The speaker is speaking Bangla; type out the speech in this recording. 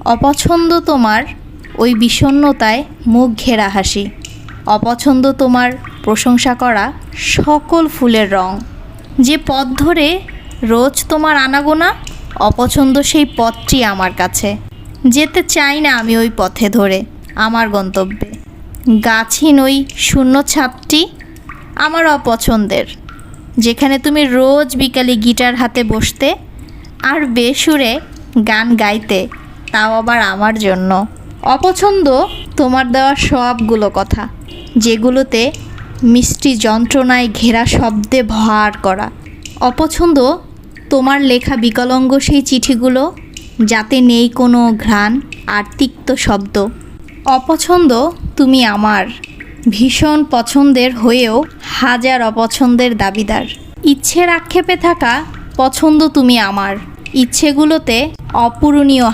অপছন্দ তোমার ওই বিষণ্ণতায় মুখ ঘেরা হাসি, অপছন্দ তোমার প্রশংসা করা সকল ফুলের রং। যে পথ ধরে রোজ তোমার আনাগোনা, অপছন্দ সেই পথটি আমার কাছে। যেতে চাই না আমি ওই পথে ধরে আমার গন্তব্যে। গাছহীন ওই শূন্য ছাদটি আমার অপছন্দের, যেখানে তুমি রোজ বিকালে গিটার হাতে বসতে আর বেসুরে গান গাইতে, তাও আবার আমার জন্য। অপছন্দ তোমার দেওয়া সবগুলো কথা, যেগুলোতে মিষ্টি যন্ত্রণায় ঘেরা শব্দে ভার করা। অপছন্দ তোমার লেখা বিকলাঙ্গ সেই চিঠিগুলো, যাতে নেই কোনো ঘ্রাণ আর তিক্ত শব্দ। অপছন্দ তুমি আমার ভীষণ পছন্দের হয়েও হাজার অপছন্দের দাবিদার। ইচ্ছের আক্ষেপে থাকা পছন্দ তুমি আমার, ইচ্ছেগুলোতে অপূরণীয়